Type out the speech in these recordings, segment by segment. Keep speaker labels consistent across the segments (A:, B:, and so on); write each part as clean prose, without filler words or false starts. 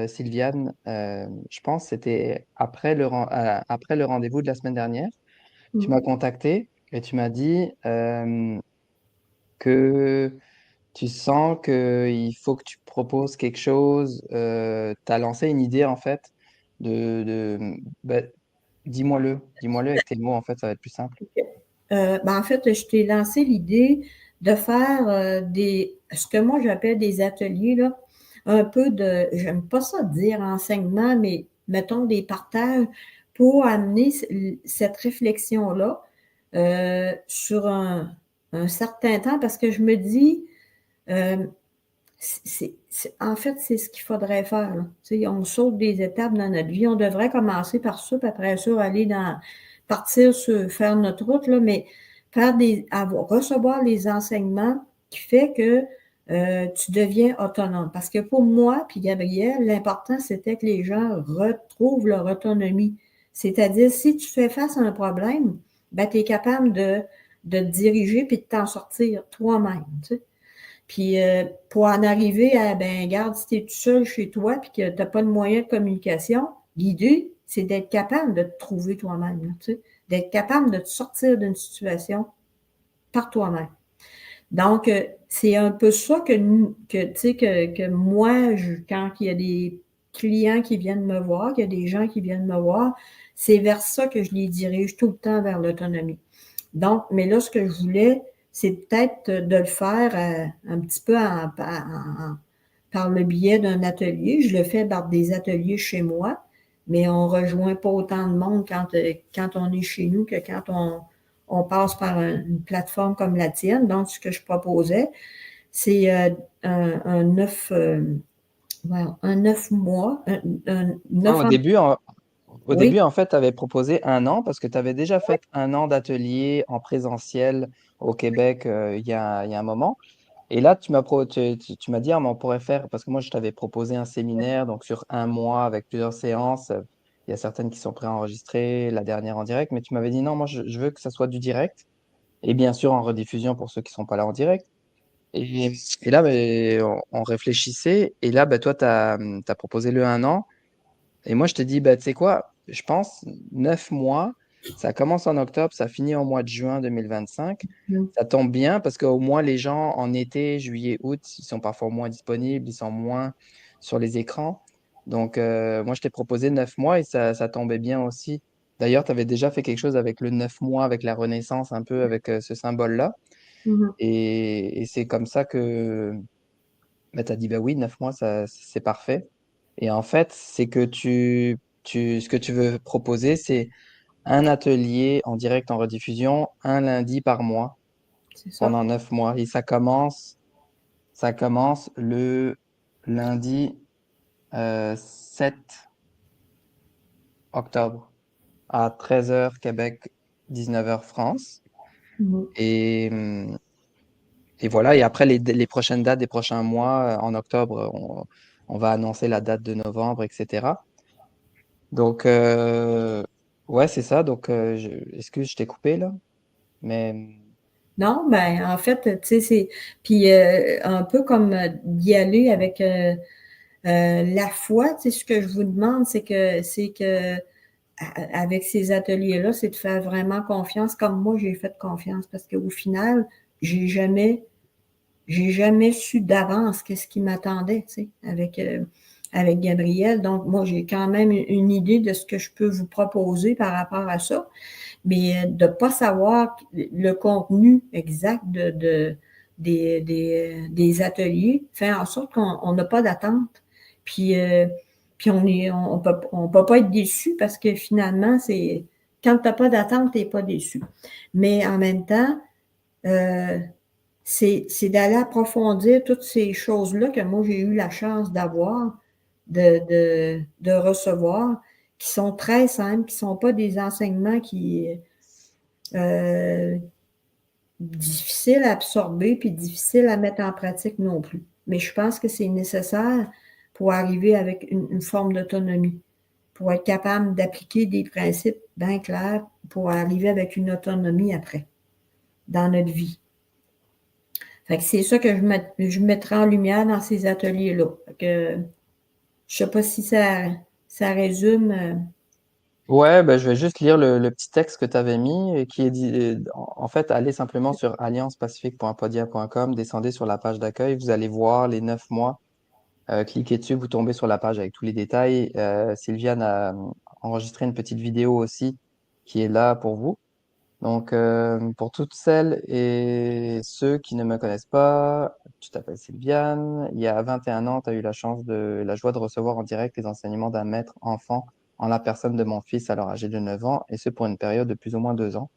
A: Sylviane, je pense que c'était après le rendez-vous de la semaine dernière, tu m'as
B: Mhm.
A: contacté et tu m'as dit que tu sens qu'il faut que tu proposes quelque chose. Tu as lancé une idée en fait bah, dis-moi-le avec tes mots en fait, ça va être plus simple.
B: En fait, je t'ai lancé l'idée de faire ce que moi j'appelle des ateliers, là, un peu de, j'aime pas ça dire enseignement, mais mettons des partages pour amener cette réflexion-là sur un certain temps, parce que je me dis, euh, en fait, c'est ce qu'il faudrait faire, là. Tu sais, on saute des étapes dans notre vie. On devrait commencer par ça, puis après ça, partir sur faire notre route, là, mais recevoir les enseignements qui fait que tu deviens autonome. Parce que pour moi, puis Gabriel, l'important, c'était que les gens retrouvent leur autonomie. C'est-à-dire, si tu fais face à un problème, ben, tu es capable de te diriger puis de t'en sortir toi-même, tu sais. Puis pour en arriver à, ben, regarde, si tu es tout seul chez toi puis que tu n'as pas de moyen de communication, l'idée, c'est d'être capable de te trouver toi-même, là, tu sais, d'être capable de te sortir d'une situation par toi-même. Donc, c'est un peu ça tu sais, que moi, quand il y a des clients qui viennent me voir, qu'il y a des gens qui viennent me voir, c'est vers ça que je les dirige tout le temps vers l'autonomie. Donc, mais là, ce que je voulais, c'est peut-être de le faire un petit peu par le biais d'un atelier. Je le fais par des ateliers chez moi, mais on rejoint pas autant de monde quand on est chez nous que quand on passe par une plateforme comme la tienne. Donc, ce que je proposais, c'est un 9 mois,
A: Ouais,
B: 9 ans.
A: au
B: Oui.
A: début, en fait, tu avais proposé un an parce que tu avais déjà fait un an d'atelier en présentiel au Québec il y a un moment. Et là, tu m'as dit, ah, mais on pourrait faire, parce que moi, je t'avais proposé un séminaire, donc sur un mois avec plusieurs séances. Il y a certaines qui sont préenregistrées, la dernière en direct, mais tu m'avais dit, non, moi, je veux que ça soit du direct, et bien sûr en rediffusion pour ceux qui sont pas là en direct. Et, et là, ben, on réfléchissait, et là, ben, toi, tu as proposé le un an, et moi, je te dis, bah, tu sais quoi, je pense 9 mois, ça commence en octobre, ça finit au mois de juin 2025. Ça tombe bien parce qu'au moins les gens en été, juillet, août, ils sont parfois moins disponibles, ils sont moins sur les écrans. Donc, moi, je t'ai proposé 9 mois et ça tombait bien aussi. D'ailleurs, tu avais déjà fait quelque chose avec le 9 mois, avec la Renaissance, un peu avec ce symbole-là.
B: Mhm.
A: Et c'est comme ça que bah, tu as dit, bah oui, 9 mois, c'est parfait. Et en fait, c'est que ce que tu veux proposer, c'est un atelier en direct en rediffusion, un lundi par mois
B: C'est ça.
A: pendant 9 mois. Et ça commence le lundi 7 octobre à 13h Québec, 19h France.
B: Mhm.
A: Et, hum, et voilà. Et après, les prochaines dates des prochains mois, en octobre, on va annoncer la date de novembre, etc. Donc, ouais, c'est ça. Donc, excuse, je t'ai coupé là. Mais
B: Non, ben en fait, tu sais, c'est puis un peu comme d'y aller avec la foi, tu sais, ce que je vous demande, c'est que avec ces ateliers-là, c'est de faire vraiment confiance, comme moi j'ai fait confiance, parce qu'au final, j'ai jamais j'ai jamais su d'avance qu'est-ce qui m'attendait, tu sais, avec Gabriel. Donc, moi, j'ai quand même une idée de ce que je peux vous proposer par rapport à ça, mais de ne pas savoir le contenu exact des ateliers fait en sorte qu'on n'a pas d'attente. Puis, puis on peut pas être déçu parce que finalement, c'est quand tu n'as pas d'attente, tu n'es pas déçu. Mais en même temps, euh, c'est d'aller approfondir toutes ces choses-là que moi, j'ai eu la chance d'avoir, de recevoir, qui sont très simples, qui ne sont pas des enseignements euh, difficiles à absorber puis difficiles à mettre en pratique non plus. Mais je pense que c'est nécessaire pour arriver avec une forme d'autonomie, pour être capable d'appliquer des principes bien clairs, pour arriver avec une autonomie après, dans notre vie. Fait que c'est ça que je mettrai en lumière dans ces ateliers-là. Fait que Je sais pas si ça résume.
A: Ouais, bah, je vais juste lire le petit texte que tu avais mis et qui est dit, en fait, allez simplement sur alliancepacifique.podia.com, descendez sur la page d'accueil, vous allez voir les 9 mois, cliquez dessus, vous tombez sur la page avec tous les détails. Sylviane a enregistré une petite vidéo aussi qui est là pour vous. Donc, pour toutes celles et ceux qui ne me connaissent pas, tu t'appelles Sylviane. Il y a 21 ans, tu as eu la joie de recevoir en direct les enseignements d'un maître enfant en la personne de mon fils alors âgé de 9 ans, et ce pour une période de plus ou moins 2 ans.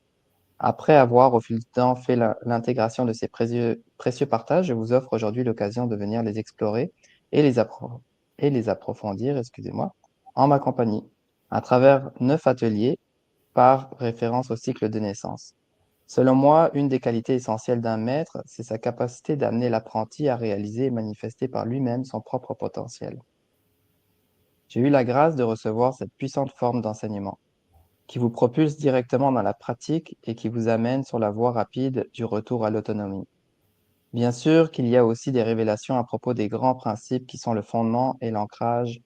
A: Après avoir, au fil du temps, fait l'intégration de ces précieux partages, je vous offre aujourd'hui l'occasion de venir les explorer et les approfondir, excusez-moi, en ma compagnie, à travers 9 ateliers par référence au cycle de naissance. Selon moi, une des qualités essentielles d'un maître, c'est sa capacité d'amener l'apprenti à réaliser et manifester par lui-même son propre potentiel. J'ai eu la grâce de recevoir cette puissante forme d'enseignement, qui vous propulse directement dans la pratique et qui vous amène sur la voie rapide du retour à l'autonomie. Bien sûr qu'il y a aussi des révélations à propos des grands principes qui sont le fondement et l'ancrage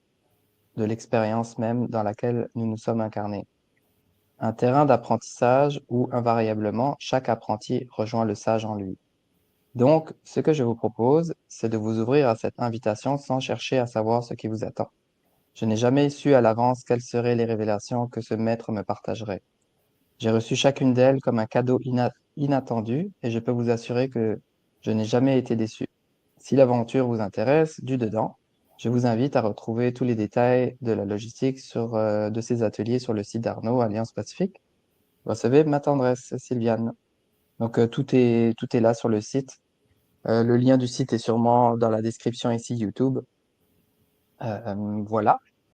A: de l'expérience même dans laquelle nous nous sommes incarnés. Un terrain d'apprentissage où, invariablement, chaque apprenti rejoint le sage en lui. Donc, ce que je vous propose, c'est de vous ouvrir à cette invitation sans chercher à savoir ce qui vous attend. Je n'ai jamais su à l'avance quelles seraient les révélations que ce maître me partagerait. J'ai reçu chacune d'elles comme un cadeau inattendu et je peux vous assurer que je n'ai jamais été déçu. Si l'aventure vous intéresse du dedans, je vous invite à retrouver tous les détails de la logistique de ces ateliers sur le site d'Arnaud, Alliance Pacifique. Vous recevez ma tendresse, Sylviane. Donc, tout est là sur le site. Le lien du site est sûrement dans la description ici YouTube. Voilà.